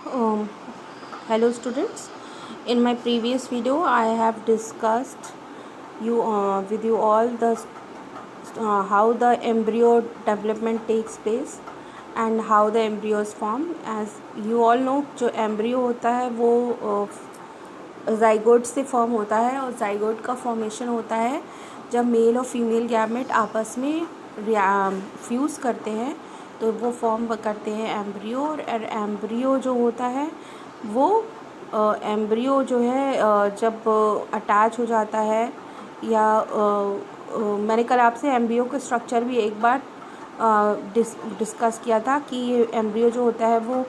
Um, Hello students. In my previous video, I have discussed with you all the how the embryo development takes place and how the embryos form. As you all know, जो embryo होता है वो zygote से form होता है और zygote का formation होता है जब मेल और फीमेल गैमेट आपस में फ्यूज़ करते हैं तो वो फॉर्म करते हैं एम्ब्रियो। और एम्ब्रियो जो होता है वो एम्ब्रियो जो है जब अटैच हो जाता है या मैंने कल आपसे एम्ब्रियो के स्ट्रक्चर भी एक बार डिस्कस किया था कि ये एम्ब्रियो जो होता है वो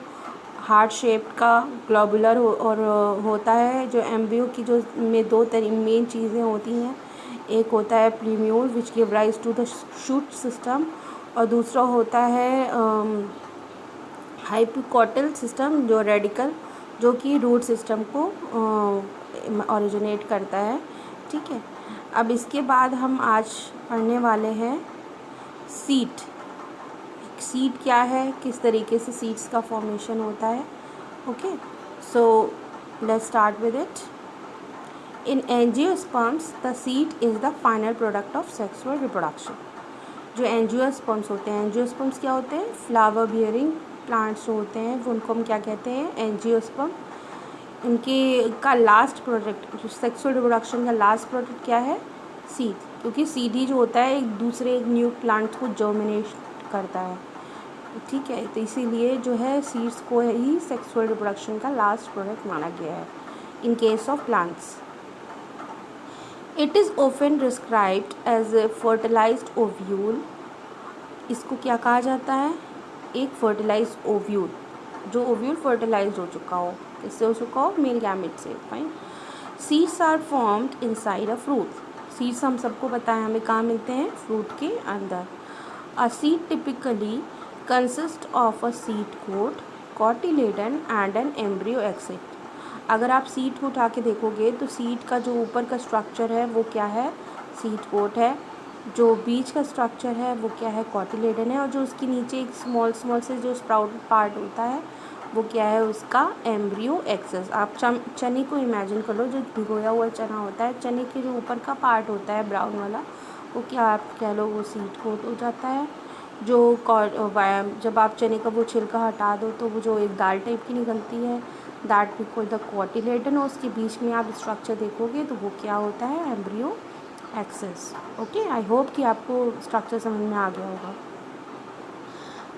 हार्ट शेप का ग्लोबुलर और होता है। जो एम्ब्रियो की जो में दो मेन चीज़ें होती हैं, एक होता है plumule which give rise to the shoot system और दूसरा होता है हाइपोकॉटल सिस्टम जो रेडिकल जो कि रूट सिस्टम को ओरिजिनेट करता है। ठीक है, अब इसके बाद हम आज पढ़ने वाले हैं सीड। सीड क्या है, किस तरीके से सीड्स का फॉर्मेशन होता है। Okay, so let's start with it. In angiosperms the seed is the final product of sexual reproduction. जो एंजियोस्पर्म्स होते हैं, एंजियोस्पर्म्स क्या होते हैं, फ्लावर बियरिंग प्लांट्स जो होते हैं वो उनको हम क्या कहते हैं, एंजियोस्पर्म। इनके का लास्ट प्रोडक्ट जो सेक्सुअल रिप्रोडक्शन का लास्ट प्रोडक्ट क्या है, सीड, क्योंकि सीड ही जो होता है एक दूसरे न्यू प्लांट को जर्मिनेट करता है। ठीक है, तो इसीलिए जो है सीड्स को ही सेक्सुअल रिप्रोडक्शन का लास्ट प्रोडक्ट माना गया है in case of plants. It is often described as a fertilised ovule. इसको क्या कहा जाता है, एक फर्टिलाइज्ड ओव्यूल, जो ओव्यूल फर्टिलाइज्ड हो चुका हो, किससे हो चुका हो, मेल गैमेट से। Fine. Seeds are formed inside a fruit. Seeds हम सबको पता है हमें कहाँ मिलते हैं, फ्रूट के अंदर। A seed typically consist of a seed coat, cotyledon and an embryo exit. अगर आप सीड को उठा के देखोगे तो सीड का जो ऊपर का स्ट्रक्चर है वो क्या है, सीड कोट है। जो बीच का स्ट्रक्चर है वो क्या है, कॉटिलेडन है। और जो उसके नीचे एक स्मॉल स्मॉल से जो स्प्राउटेड पार्ट होता है वो क्या है, उसका एम्ब्रियो एक्सेस। आप चने को इमेजिन कर लो, जो भिगोया हुआ चना होता है, चने के जो ऊपर का पार्ट होता है ब्राउन वाला, वो क्या आप कह लो वो सीड कोट हो जाता है। जो जब आप चने का वो छिलका हटा दो तो वो जो एक दाल टाइप की निकलती है, that we call the cotyledon. और उसके बीच में आप स्ट्रक्चर देखोगे तो वो क्या होता है, embryo axis. Okay, I hope कि आपको स्ट्रक्चर समझ में आ गया होगा।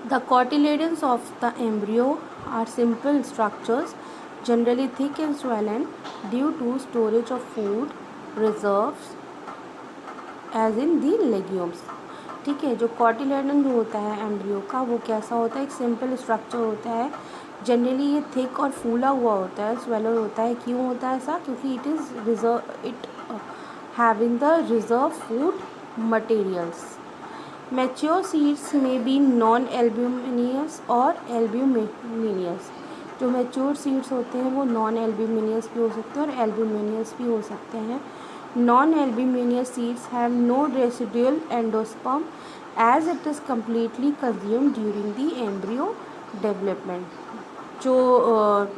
The cotyledons of the embryo are simple structures, generally thick and swollen due to storage of food reserves as in the legumes। ठीक है, जो कॉटिलेडन जो होता है एम्ब्रियो का वो कैसा होता है, एक सिंपल स्ट्रक्चर होता है। जनरली ये थिक और फूला हुआ होता है, स्वेलर होता है। क्यों होता है ऐसा, क्योंकि it is reserve, it having the reserve food materials. Mature seeds में बी नॉन एल्ब्यूमिनियस और एल्ब्यूमिनियस। जो मैच्योर सीड्स होते हैं वो नॉन एल्ब्यूमिनियस भी हो सकते हैं और एल्ब्यूमिनियस भी हो सकते हैं। Non albuminous seeds have no residual endosperm as it is completely consumed during the embryo development. जो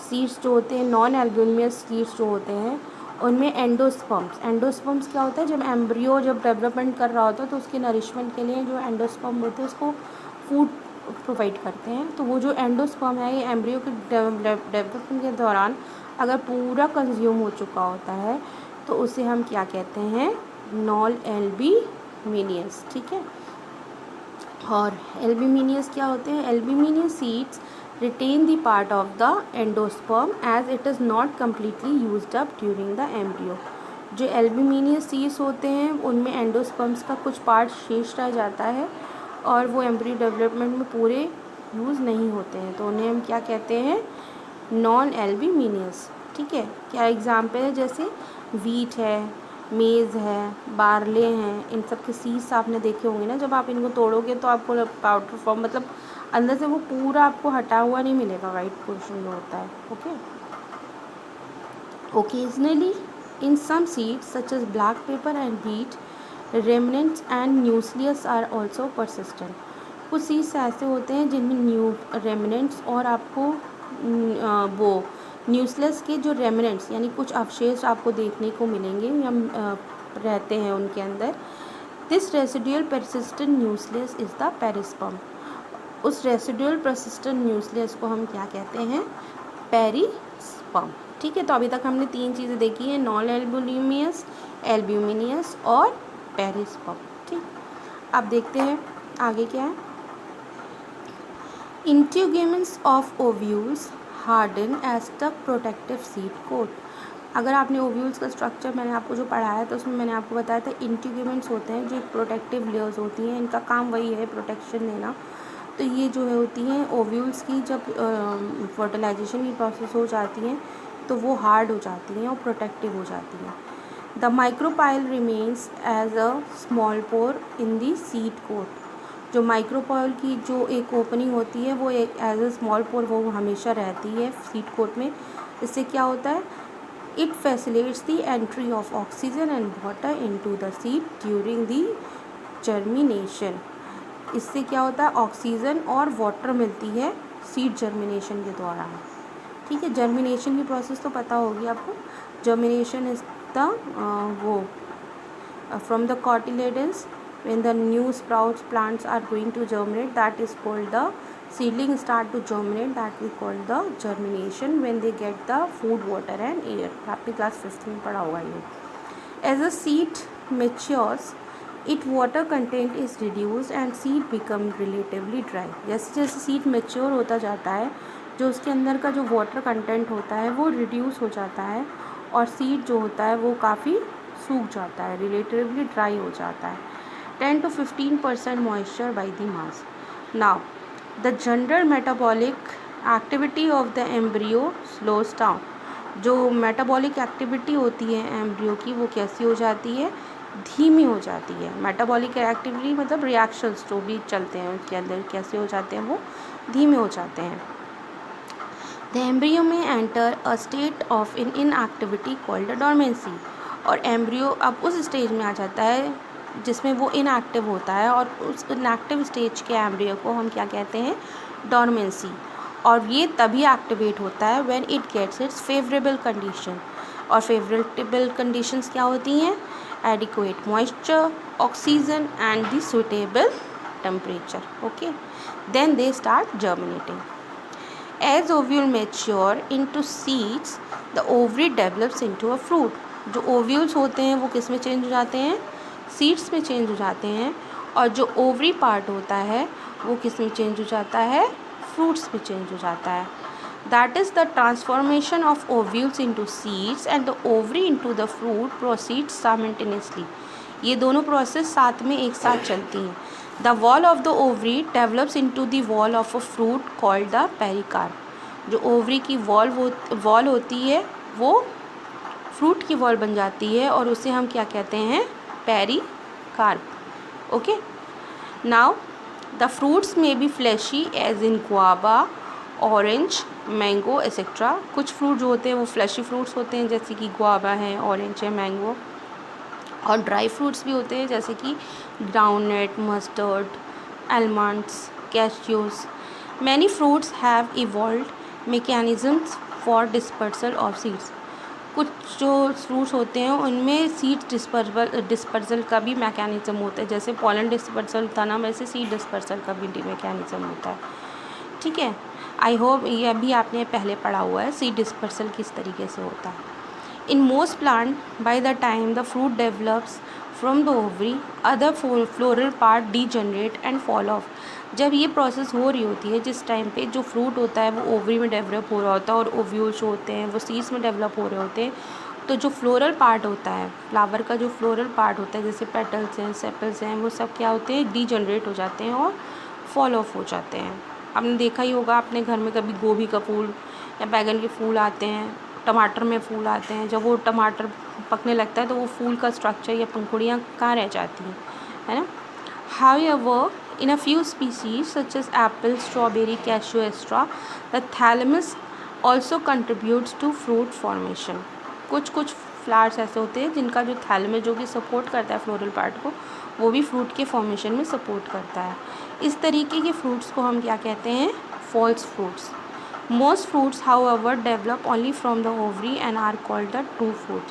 सीड्स जो होते हैं, नॉन एल्ब्यूमिनियस सीड्स जो होते हैं, उनमें एंडोस्पर्म्स क्या होता है, जब एम्ब्रियो जब डेवलपमेंट कर रहा होता है तो उसके नरिशमेंट के लिए जो एंडोस्पर्म होते हैं उसको फूड प्रोवाइड करते हैं। तो वो जो एंडोस्पर्म है ये एम्ब्रियो के डेवलपमेंट के दौरान अगर पूरा कंज्यूम हो चुका होता है तो उसे हम क्या कहते हैं, नॉन एल्ब्यूमिनियस। ठीक है, और एल्ब्यूमिनियस क्या होते हैं, albuminous seeds retain the part of the endosperm as it is not completely used up during the embryo। जो एल्ब्यूमिनियस सीड्स होते हैं उनमें एंडोस्पर्म्स का कुछ पार्ट शेष रह जाता है और वो एम्ब्रियो डेवलपमेंट में पूरे यूज़ नहीं होते हैं, तो उन्हें हम क्या कहते हैं, नॉन एल्ब्यूमिनियस। ठीक है, क्या एग्जाम्पल है, जैसे वीट है, मेज़ है, बार्ले हैं, इन सब के सीड्स आपने देखे होंगे ना। जब आप इनको तोड़ोगे तो आपको पाउडर फॉर्म, मतलब अंदर से वो पूरा आपको हटा हुआ नहीं मिलेगा, वाइट पोर्शन जो होता है। Okay, occasionally in some seeds such as black pepper and wheat remnants and nucleus are also persistent. कुछ सीड्स ऐसे होते हैं जिनमें रेमनेंट्स और आपको वो न्यूक्लियस के जो रेमिनेंट्स यानी कुछ अवशेष आपको देखने को मिलेंगे या रहते हैं उनके अंदर। This residual persistent nucleus is the perisperm. उस रेसिडुअल परसिस्टेंट न्यूक्लियस को हम क्या कहते हैं? पेरिस्पर्म। ठीक है, तो अभी तक हमने 3 चीज़ें देखी हैं, नॉन एल्ब्यूमिनियस, एल्ब्यूमिनियस और पेरिस्पर्म। ठीक, अब देखते हैं आगे क्या है। Integuments of ovules harden as the protective seed coat. अगर आपने ओव्यूल्स का स्ट्रक्चर मैंने आपको जो पढ़ाया था उसमें मैंने आपको बताया था इंटीग्यूमेंट्स होते हैं जो एक प्रोटेक्टिव लेयर्स होती हैं, इनका काम वही है प्रोटेक्शन देना। तो ये जो है होती हैं ओव्यूल्स की, जब फर्टिलाइजेशन की प्रोसेस हो जाती हैं तो वो हार्ड हो जाती हैं और प्रोटेक्टिव हो जाती हैं। The micropyle remains as a small pore in the seed coat. जो माइक्रोपाइल की जो एक ओपनिंग होती है वो एक एज अ स्मॉल पोर वो हमेशा रहती है सीड कोट में। इससे क्या होता है? It facilitates the entry of oxygen and water into the seed during the germination. इससे क्या होता है? ऑक्सीजन और वाटर मिलती है सीड जर्मिनेशन के दौरान। ठीक है, जर्मिनेशन की प्रोसेस तो पता होगी आपको। जर्मिनेशन इज द वो from the cotyledons when the new sprouts plants are going to germinate, that is called the seedling start to germinate, that we call the germination when they get the food, water and air। आपने class 5th में पढ़ा होगा ये। as a seed matures its water content is reduced and seed become relatively dry। जैसे जैसे seed mature होता जाता है जो उसके अंदर का जो वाटर कंटेंट होता है वो रिड्यूस हो जाता है और सीड जो होता है वो काफ़ी सूख जाता है, रिलेटिवली ड्राई हो जाता है। 10 to 15% moisture by the mass। Now the general metabolic activity of the embryo slows down। जो मेटाबॉलिक एक्टिविटी होती है एम्ब्रियो की वो कैसी हो जाती है? धीमी हो जाती है। मेटाबॉलिक एक्टिविटी मतलब रिएक्शंस जो भी चलते हैं उसके अंदर कैसे हो जाते हैं? वो धीमे हो जाते हैं। द एम्ब्रियो में enter a state of inactivity called dormancy. और एम्ब्रियो अब उस स्टेज में आ जाता है जिसमें वो इनएक्टिव होता है और उस इनएक्टिव स्टेज के एम्ब्रियो को हम क्या कहते हैं? डॉर्मेंसी। और ये तभी एक्टिवेट होता है when it gets its favourable condition. और फेवरेबल कंडीशंस क्या होती हैं? Adequate moisture, oxygen and the suitable temperature. Okay, then they start germinating. As ovule mature into seeds, the ovary develops into a fruit। जो ovules होते हैं वो किस में चेंज हो जाते हैं? सीड्स में चेंज हो जाते हैं। और जो ओवरी पार्ट होता है वो किस में चेंज हो जाता है? फ्रूट्स में चेंज हो जाता है। That is the transformation of ovules into seeds and the ovary into the fruit proceeds simultaneously. ये दोनों प्रोसेस साथ में एक साथ चलती हैं। The wall of the ovary develops into the wall of a fruit called the pericarp. जो ovary की वॉल होती है वो फ्रूट की वॉल बन जाती है और उसे हम क्या कहते हैं? Pericarp. Okay, now the fruits में be fleshy as in guava, orange, mango etcetera. कुछ फ्रूट जो होते हैं वो फ्लैशी फ्रूट्स होते हैं जैसे कि गुआवा है, ऑरेंज है, मैंगो। और ड्राई फ्रूट्स भी होते हैं जैसे कि groundnut, mustard, almonds, cashews. Many fruits have evolved mechanisms for dispersal of seeds. कुछ जो फ्रूट्स होते हैं उनमें सीड डिस्पर्सल का भी मैकेनिज्म होता है। जैसे पॉलन डिस्पर्सल था ना, वैसे सीड डिस्पर्सल का भी मैकेनिज्म होता है। ठीक है, आई होप ये अभी आपने पहले पढ़ा हुआ है सीड डिस्पर्सल किस तरीके से होता है। In most plant, by the time the fruit develops from the ovary, other floral part degenerate and fall off। जब ये प्रोसेस हो रही होती है जिस टाइम पे जो फ्रूट होता है वो ओवरी में डेवलप हो रहा होता है और ओव्यूल्स होते हैं वो सीड्स में डेवलप हो रहे होते हैं, तो जो फ्लोरल पार्ट होता है, फ्लावर का जो फ्लोरल पार्ट होता है जैसे पेटल्स हैं, सेपल्स हैं, वो सब क्या होते हैं? डीजनरेट हो जाते हैं और फॉल ऑफ हो जाते हैं। आपने देखा ही होगा अपने घर में कभी गोभी का फूल या बैगन के फूल आते हैं, टमाटर में फूल आते हैं, जब वो टमाटर पकने लगता है तो वो फूल का स्ट्रक्चर या पंखुड़ियाँ कहाँ रह जाती हैं, है ना। However in a few species such as apple, strawberry, cashew extra, the thalamus also contributes to fruit formation. कुछ फ्लावर्स ऐसे होते हैं जिनका जो थैलेमस जो कि सपोर्ट करता है फ्लोरल पार्ट को, वो भी फ्रूट के फॉर्मेशन में सपोर्ट करता है। इस तरीके के फ्रूट्स को हम क्या कहते हैं? False fruits. Most fruits however develop only from the ovary and are called the true fruit.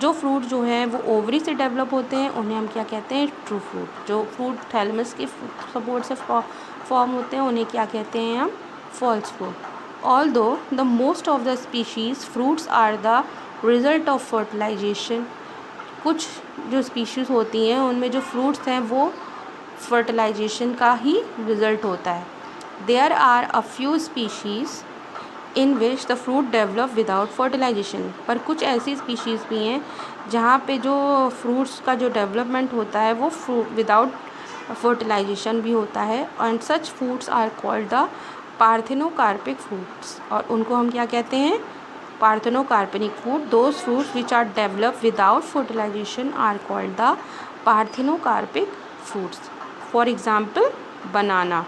जो फ्रूट जो है वो ओवरी से डेवलप होते हैं उन्हें हम क्या कहते हैं, ट्रू फ्रूट। जो फ्रूट थैलेमस के सपोर्ट से फॉर्म होते हैं उन्हें क्या कहते हैं हम, false fruit. Although the most of the species fruits are the result of fertilisation. कुछ जो स्पीशीज़ होती हैं उनमें जो फ्रूट्स हैं वो फर्टिलाइजेशन का ही रिज़ल्ट होता है। There are a few species in which the fruit develop without fertilisation. पर कुछ ऐसी स्पीशीज़ भी हैं जहाँ पे जो फ्रूट्स का जो डेवलपमेंट होता है वो विदाउट फर्टिलाइजेशन भी होता है। And such fruits are called the parthenocarpic fruits. और उनको हम क्या कहते हैं, parthenocarpic fruit. Those fruits which are develop without fertilisation are called the parthenocarpic fruits. For example banana.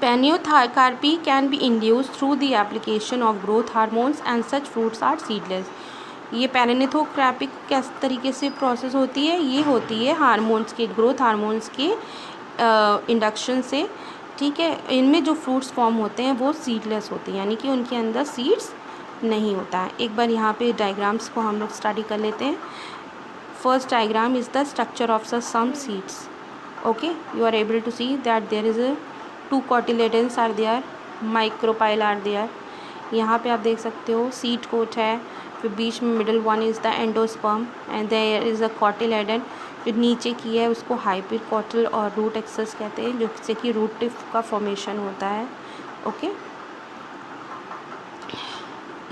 Paniocarpy can be induced through the application of growth hormones and such fruits are seedless। ये पैनियोथोकार्पिक किस तरीके से process होती है, ये होती है hormones के, ग्रोथ हार्मोन्स के इंडक्शन से। ठीक है, इनमें जो फ्रूट्स फॉर्म होते हैं वो सीडलेस होते हैं, यानी कि उनके अंदर सीड्स नहीं होता है। एक बार यहाँ पे डायग्राम्स को हम लोग स्टडी कर लेते हैं। First diagram is the structure of some seeds. Okay, you are able to see that there is a two cotyledons are there, micropyle are there. यहाँ पे आप देख सकते हो सीड कोट है, फिर बीच में middle one is the endosperm and there is a cotyledon. जो नीचे की है उसको हाइपरकोटिल और रूट एक्सेस कहते हैं, जिससे कि रूट टिप का फॉर्मेशन होता है। ओके,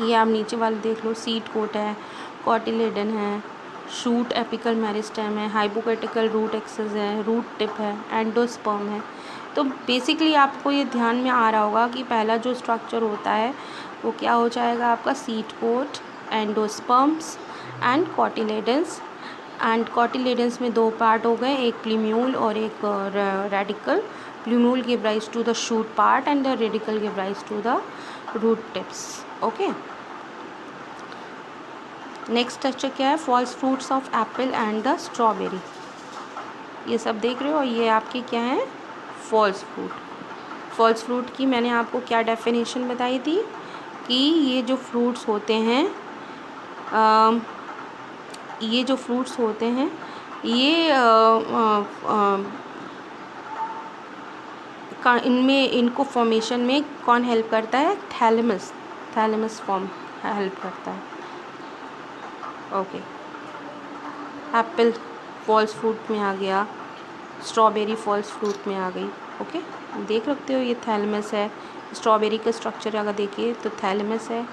ये आप नीचे वाले देख लो, सीड कोट है, कोटिलेडन है, शूट एपिकल मेरिस्टेम है, हाइपोकेटिकल रूट एक्सेस है, रूट टिप है, एंडोस्पर्म है। तो बेसिकली आपको ये ध्यान में आ रहा होगा कि पहला जो स्ट्रक्चर होता है वो क्या हो जाएगा आपका, seed coat, endosperms and cotyledons. And cotyledons में दो पार्ट हो गए, एक प्लीम्यूल और एक radicle. Plumule give rise to the shoot part and the radicle give rise to the root tips. Okay, next structure क्या है, false fruits of apple and the strawberry. ये सब देख रहे हो, ये आपके क्या हैं, फॉल्स फ्रूट। फॉल्स फ्रूट की मैंने आपको क्या डेफिनेशन बताई थी कि ये जो फ्रूट्स होते हैं ये इनमें इनको फॉर्मेशन में कौन हेल्प करता है, थैलेमस फॉर्म हेल्प करता है। ओके, एप्पल फॉल्स फ्रूट में आ गया, स्ट्रॉबेरी फॉल्स फ्रूट में आ गई। ओके, देख सकते हो ये थैलेमस है। स्ट्रॉबेरी का स्ट्रक्चर अगर देखिए तो थैलेमस है,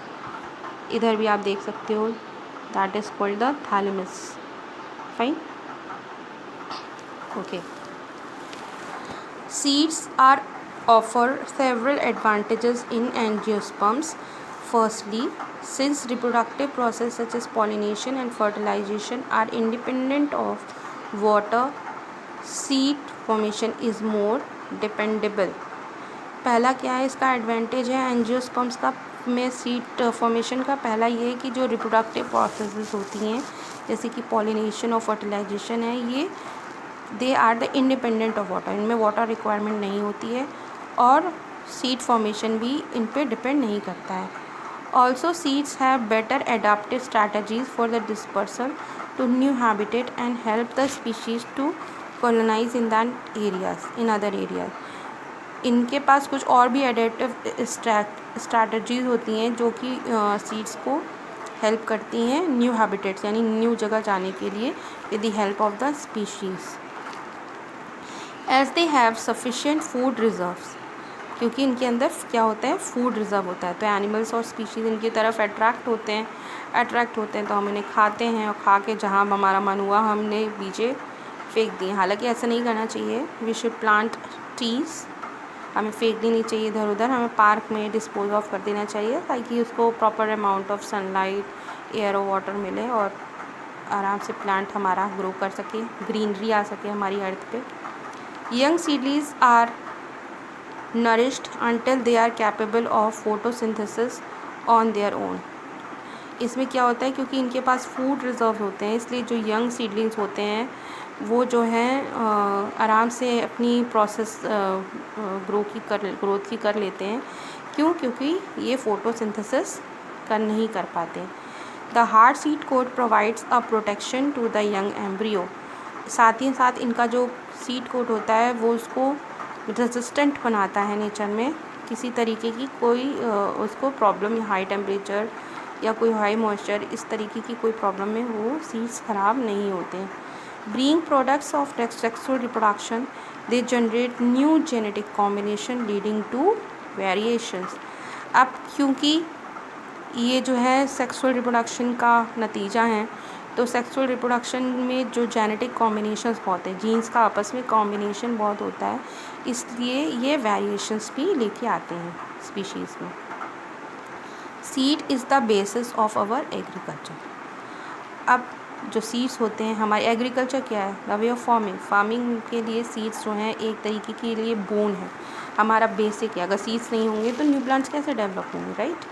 इधर भी आप देख सकते हो, that is called the thalamus. Fine, okay. Seeds are offer several advantages in angiosperms. Firstly, since reproductive process such as pollination and fertilization are independent of water, seed formation is more dependable। पहला क्या है इसका advantage है angiosperms का में seed formation का, पहला ये है कि जो रिप्रोडक्टिव प्रोसेसेस होती हैं जैसे कि पॉलिनेशन और फर्टिलाइजेशन है, ये they are the independent of water, इनमें वाटर रिक्वायरमेंट नहीं होती है और सीड फॉर्मेशन भी इन पर डिपेंड नहीं करता है। Also seeds have better adaptive strategies for the dispersal to new habitat and help the species to colonise in that areas in other areas. इनके पास कुछ और भी एडेप्टिव स्ट्रैटेजीज होती हैं जो कि सीड्स को हेल्प करती हैं न्यू हैबिटेट्स यानी न्यू जगह जाने के लिए with the help of the species. As they have sufficient food reserves, क्योंकि इनके अंदर क्या होता है, फूड रिजर्व होता है, तो एनिमल्स और स्पीशीज़ इनकी तरफ अट्रैक्ट होते हैं तो हम इन्हें खाते हैं और खा के जहाँ हमारा मन हुआ हमने बीजे फेंक दिए। हालांकि ऐसा नहीं करना चाहिए, वी शुड प्लांट ट्रीज़, हमें फेंकनी नहीं चाहिए इधर उधर, हमें पार्क में डिस्पोज ऑफ कर देना चाहिए ताकि उसको proper amount of sunlight, air और वाटर मिले और आराम से प्लांट हमारा ग्रो कर सके, ग्रीनरी आ सके हमारी अर्थ पे। Young seedlings are nourished until they are capable of photosynthesis on their own। इसमें क्या होता है, क्योंकि इनके पास फूड रिजर्व होते हैं इसलिए जो यंग सीडलिंग्स होते हैं वो जो हैं आराम से अपनी प्रोसेस ग्रोथ की कर लेते हैं क्यों? क्योंकि ये फोटोसिंथेसिस नहीं कर पाते। The hard seed coat provides a protection to the young embryo. साथ ही साथ इनका जो सीड कोट होता है वो उसको रेजिस्टेंट बनाता है नेचर में, किसी तरीके की कोई उसको प्रॉब्लम या हाई टेम्परेचर या कोई हाई मॉइस्चर इस तरीके की कोई प्रॉब्लम में वो सीड्स ख़राब नहीं होते। Being products of sexual reproduction, they generate new genetic combination leading to variations। अब क्योंकि ये जो है सेक्सुअल रिप्रोडक्शन का नतीजा है, तो सेक्सुअल रिप्रोडक्शन में जो जेनेटिक कॉम्बिनेशंस बहुत है, जीन्स का आपस में कॉम्बिनेशन बहुत होता है, इसलिए ये वेरिएशंस भी लेके आते हैं स्पीशीज़ में। Seed is the basis of our agriculture. अब जो सीड्स होते हैं, हमारे एग्रीकल्चर क्या है? द वे ऑफ फार्मिंग के लिए सीड्स जो हैं एक तरीके के लिए बोन है, हमारा बेसिक है। अगर सीड्स नहीं होंगे तो न्यू प्लांट्स कैसे डेवलप होंगे, right?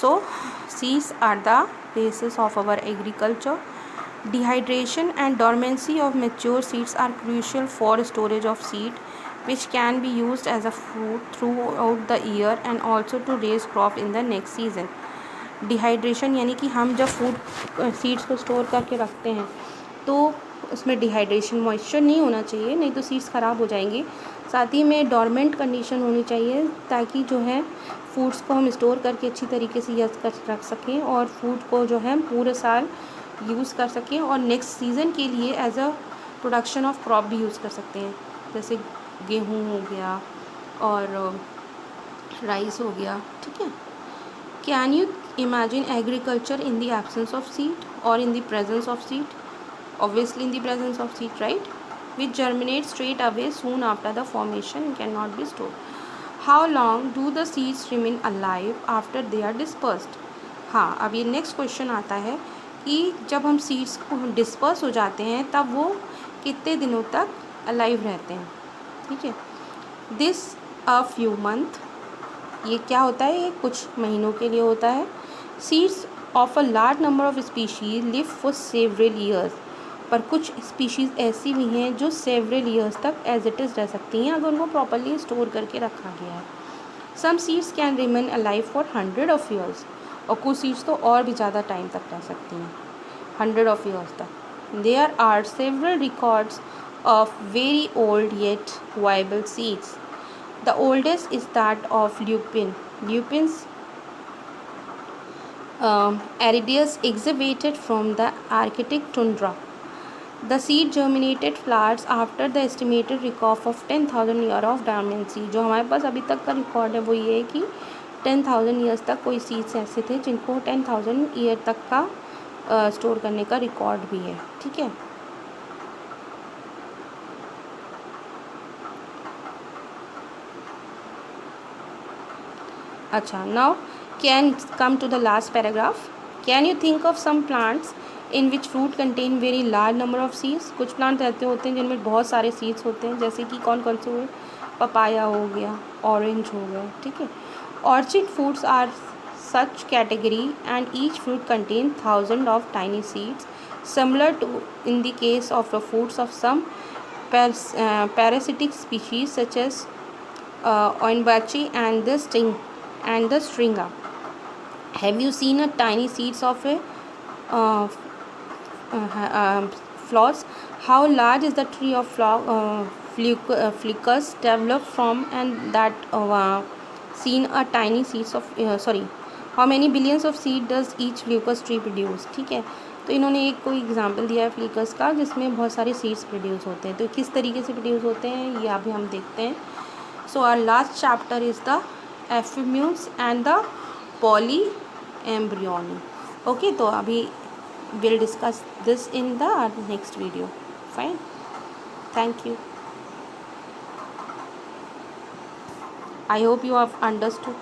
So seeds are the basis of our agriculture. Dehydration and dormancy of mature seeds are crucial for storage of seed, which can be used as a food throughout the year and also to raise crop in the next season। Dehydration यानी कि हम जब food seeds को store करके रखते हैं तो उसमें डिहाइड्रेशन, मॉइस्चर नहीं होना चाहिए, नहीं तो सीड्स ख़राब हो जाएंगी। साथ ही में डॉर्मेंट कंडीशन होनी चाहिए ताकि जो है फूड्स को हम स्टोर करके अच्छी तरीके से यूज़ कर रख सकें और फूड को जो है पूरे साल यूज़ कर सकें और नेक्स्ट सीज़न के लिए as a production of crop भी यूज़ कर सकते हैं, जैसे गेहूँ हो गया और राइस हो गया, ठीक है। Can you imagine agriculture in the absence of seed or in the presence of seed? Obviously in the presence of seed, right? Which germinate straight away soon after the formation and cannot be stored. How long do the seeds remain alive after they are dispersed? हाँ, अब ये next question आता है कि जब हम seeds को disperse हो जाते हैं तब वो कितने दिनों तक अलाइव रहते हैं, ठीक है। दिस अ फ्यू मंथ, ये क्या होता है? ये कुछ महीनों के लिए होता है। Seeds of a large number of species live for several years, पर कुछ स्पीशीज़ ऐसी भी हैं जो सेवरल ईयर्स तक एज इट इज़ रह सकती हैं अगर उनको प्रॉपरली स्टोर करके रखा गया है। Some seeds can remain alive for 100 of years, और कुछ सीड्स तो और भी ज़्यादा टाइम तक रह सकती हैं, 100 ऑफ ईयर्स तक। There are several records of very old yet viable seeds. The oldest is that of lupin. Lupins arideus excavated from the Arctic tundra. The seed germinated flowers after the estimated record of 10,000 year of dormancy। जो हमारे पास अभी तक का record है वो ये है कि 10,000 ईयर्स तक कोई सीड्स ऐसे थे जिनको 10,000 ईयर तक का स्टोर करने का रिकॉर्ड भी है, ठीक है। अच्छा, now can come to the last paragraph. Can you think of some plants in which fruit contain very large number of seeds? कुछ प्लांट ऐसे होते हैं जिनमें बहुत सारे सीड्स होते हैं, जैसे कि कौन कौन से हुए? पपाया हो गया, ऑरेंज हो गया, ठीक है। Orchid fruits are such category and each fruit contain thousands of tiny seeds, similar to in the case of the fruits of some parasitic species such as oinbachi and the striga. Have you seen a tiny seeds of a flowers? How large is the tree of flicus developed from, and that seen a tiny seeds of how many billions of seed does each flicus tree produce? ठीक है, तो इन्होंने एक कोई example दिया है फ्लिकस का जिसमें बहुत सारे सीड्स प्रोड्यूस होते हैं, तो किस तरीके से प्रोड्यूस होते हैं ये अभी हम देखते हैं। So our last chapter is the apomixis and the polyembryony. Okay, तो अभी will discuss this in the next video. Fine, thank you. I hope you have understood.